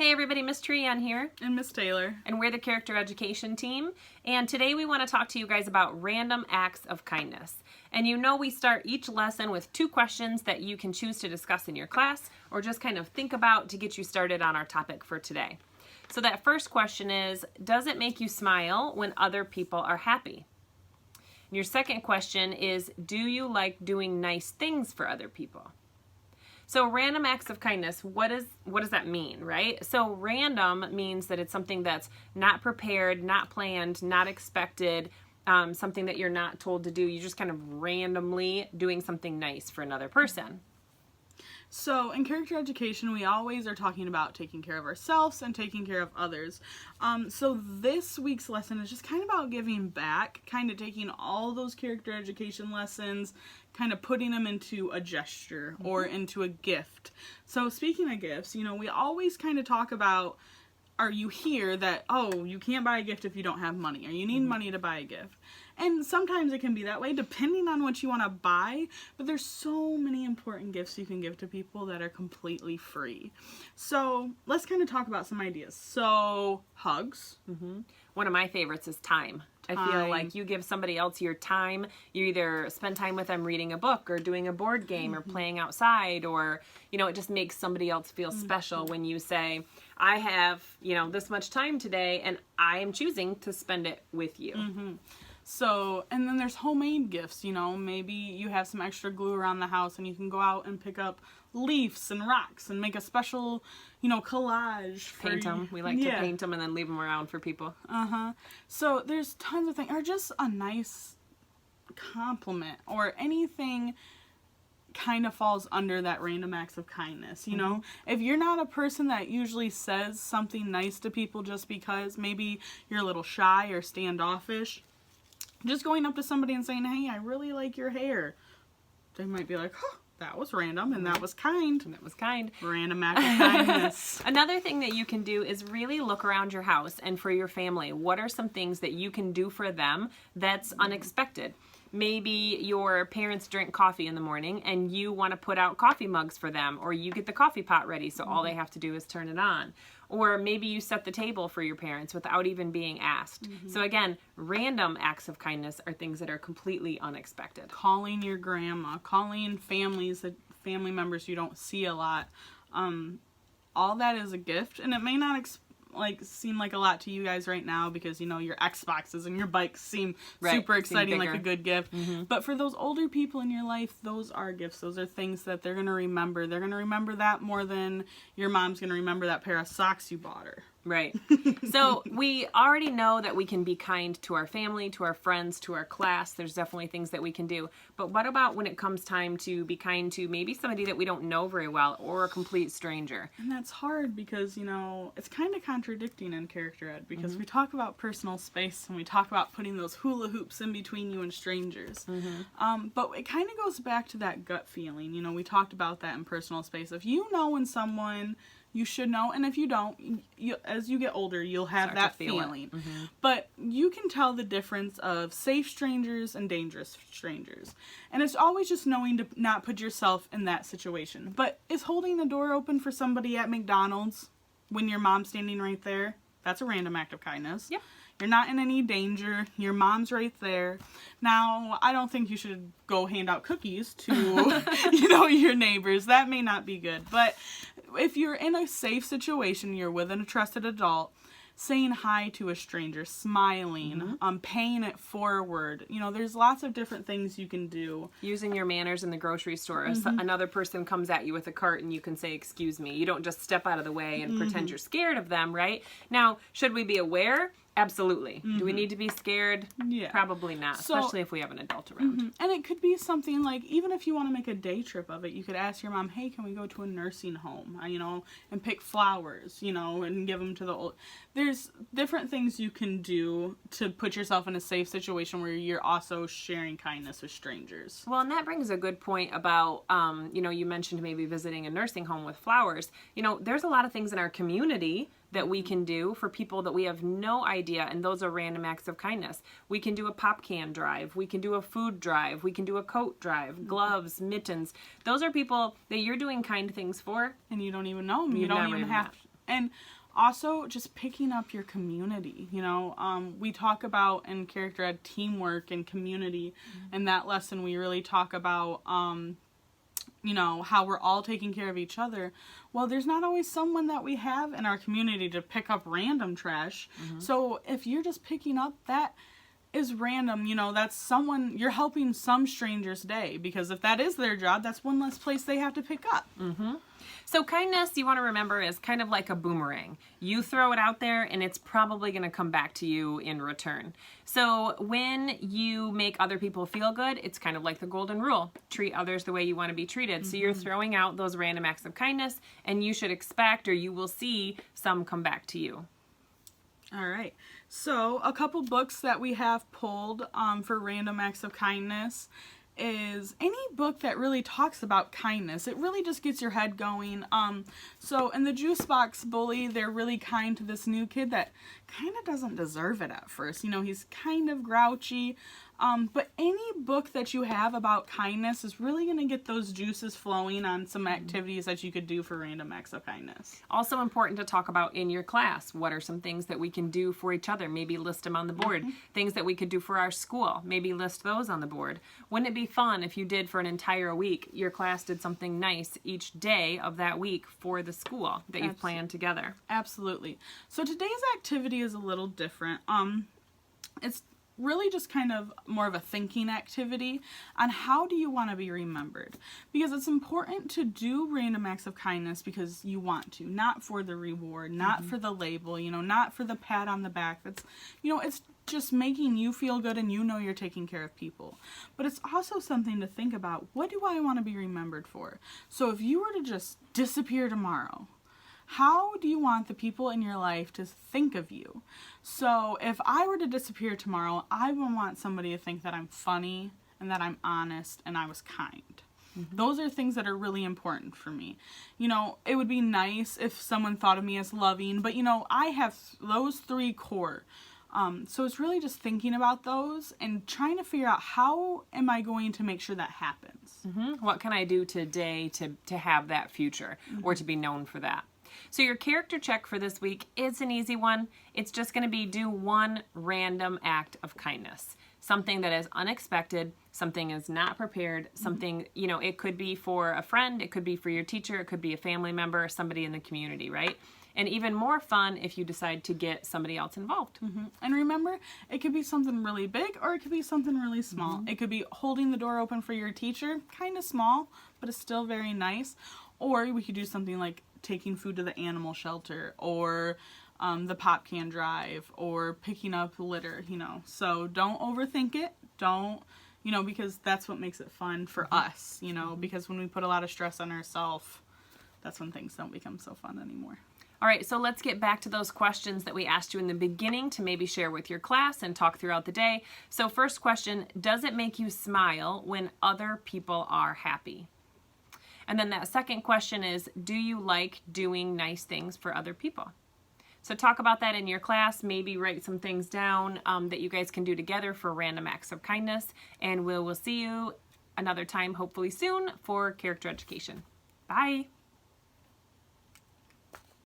Hey everybody, Miss Treon here. And Miss Taylor. And we're the Character Education team. And today we want to talk to you guys about random acts of kindness. And you know we start each lesson with 2 questions that you can choose to discuss in your class or just kind of think about to get you started on our topic for today. So that first question is, does it make you smile when other people are happy? And your second question is, do you like doing nice things for other people? So random acts of kindness, what does that mean, right? So random means that it's something that's not prepared, not planned, not expected, something that you're not told to do. You're just kind of randomly doing something nice for another person. So in character education, we always are talking about taking care of ourselves and taking care of others. So this week's lesson is just kind of about giving back, kind of taking all those character education lessons, kind of putting them into a gesture or into a gift. So speaking of gifts, you know, we always kind of talk about, are you here that, oh, you can't buy a gift if you don't have money, or you need money to buy a gift. And sometimes it can be that way depending on what you want to buy, but there's so many important gifts you can give to people that are completely free. So let's kind of talk about some ideas. So hugs. One of my favorites is time. I feel like you give somebody else your time. You either spend time with them reading a book or doing a board game or playing outside, or, you know, it just makes somebody else feel special when you say, I have, you know, this much time today and I am choosing to spend it with you. So, and then there's homemade gifts, you know, maybe you have some extra glue around the house and you can go out and pick up leaves and rocks and make a special, you know, collage. Paint them. We like to paint them and then leave them around for people. So there's tons of things, or just a nice compliment or anything kind of falls under that random acts of kindness, you know? If you're not a person that usually says something nice to people just because maybe you're a little shy or standoffish, just going up to somebody and saying, hey, I really like your hair. They might be like, huh, that was random and that was kind. And that was kind. Random act of kindness. Another thing that you can do is really look around your house and for your family. What are some things that you can do for them that's unexpected? Maybe your parents drink coffee in the morning and you want to put out coffee mugs for them, or you get the coffee pot ready so all they have to do is turn it on. Or maybe you set the table for your parents without even being asked. So again, random acts of kindness are things that are completely unexpected. Calling your grandma, calling family members you don't see a lot. All that is a gift, and it may not seem like a lot to you guys right now because, you know, your Xboxes and your bikes seem super exciting, like a good gift. But for those older people in your life, those are gifts. Those are things that they're going to remember. They're going to remember that more than your mom's going to remember that pair of socks you bought her. Right. So we already know that we can be kind to our family, to our friends, to our class. There's definitely things that we can do. But what about when it comes time to be kind to maybe somebody that we don't know very well or a complete stranger? And that's hard because, you know, it's kind of contradicting in character ed because we talk about personal space and we talk about putting those hula hoops in between you and strangers. But it kind of goes back to that gut feeling. You know, we talked about that in personal space. If you know when someone, you should know, and if you don't, as you get older, you'll have that feeling. But you can tell the difference of safe strangers and dangerous strangers. And it's always just knowing to not put yourself in that situation. But is holding the door open for somebody at McDonald's when your mom's standing right there? That's a random act of kindness. Yep. You're not in any danger. Your mom's right there. Now, I don't think you should go hand out cookies to, you know, your neighbors. That may not be good. But if you're in a safe situation, you're with a trusted adult, saying hi to a stranger, smiling, paying it forward. You know, there's lots of different things you can do. Using your manners in the grocery store. If another person comes at you with a cart and you can say, excuse me. You don't just step out of the way and pretend you're scared of them, right? Now, should we be aware? Absolutely. Do we need to be scared? Yeah. Probably not, especially if we have an adult around. And it could be something like, even if you want to make a day trip of it, you could ask your mom, hey, can we go to a nursing home, you know, and pick flowers, you know, and give them to the old. There's different things you can do to put yourself in a safe situation where you're also sharing kindness with strangers. Well, and that brings a good point about, you know, you mentioned maybe visiting a nursing home with flowers. You know, there's a lot of things in our community that we can do for people that we have no idea, and those are random acts of kindness. We can do a pop can drive, we can do a food drive, we can do a coat drive, gloves, mittens. Those are people that you're doing kind things for. And you don't even know them. You don't even have And also just picking up your community. We talk about in character ed teamwork and community. In that lesson, we really talk about, how we're all taking care of each other. Well, there's not always someone that we have in our community to pick up random trash. So if you're just picking up, that is random. That's someone, you're helping some stranger's day, because if that is their job, that's one less place they have to pick up. So kindness, you want to remember, is kind of like a boomerang. You throw it out there and it's probably going to come back to you in return. So when you make other people feel good, it's kind of like the golden rule. Treat others the way you want to be treated. So you're throwing out those random acts of kindness, and you should expect, or you will see, some come back to you. All right. So a couple books that we have pulled for random acts of kindness is any book that really talks about kindness. It really just gets your head going. So in the Juice Box Bully, they're really kind to this new kid that kind of doesn't deserve it at first. He's kind of grouchy. But any book that you have about kindness is really going to get those juices flowing on some activities that you could do for random acts of kindness. Also important to talk about in your class. What are some things that we can do for each other? Maybe list them on the board. Things that we could do for our school. Maybe list those on the board. Wouldn't it be fun if you did for an entire week, your class did something nice each day of that week for the school that you've planned together? Absolutely. So today's activity is a little different. It's really just kind of more of a thinking activity on how do you want to be remembered, because it's important to do random acts of kindness because you want to, not for the reward, not for the label, not for the pat on the back. That's, it's just making you feel good and you're taking care of people. But it's also something to think about. What do I want to be remembered for? So if you were to just disappear tomorrow, how do you want the people in your life to think of you? So if I were to disappear tomorrow, I would want somebody to think that I'm funny and that I'm honest and I was kind. Those are things that are really important for me. It would be nice if someone thought of me as loving, but I have those three core. So it's really just thinking about those and trying to figure out, how am I going to make sure that happens? What can I do today to have that future or to be known for that? So your character check for this week is an easy one. It's just going to be do one random act of kindness. Something that is unexpected, something is not prepared, something, it could be for a friend, it could be for your teacher, it could be a family member, somebody in the community, right? And even more fun if you decide to get somebody else involved. And remember, it could be something really big or it could be something really small. It could be holding the door open for your teacher, kind of small, but it's still very nice. Or we could do something like taking food to the animal shelter, or the pop can drive, or picking up litter, So don't overthink it. Don't, because that's what makes it fun for us, because when we put a lot of stress on ourselves, that's when things don't become so fun anymore. All right, so let's get back to those questions that we asked you in the beginning to maybe share with your class and talk throughout the day. So first question, does it make you smile when other people are happy? And then that second question is, do you like doing nice things for other people? So talk about that in your class. Maybe write some things down that you guys can do together for random acts of kindness. And we'll see you another time, hopefully soon, for character education. Bye.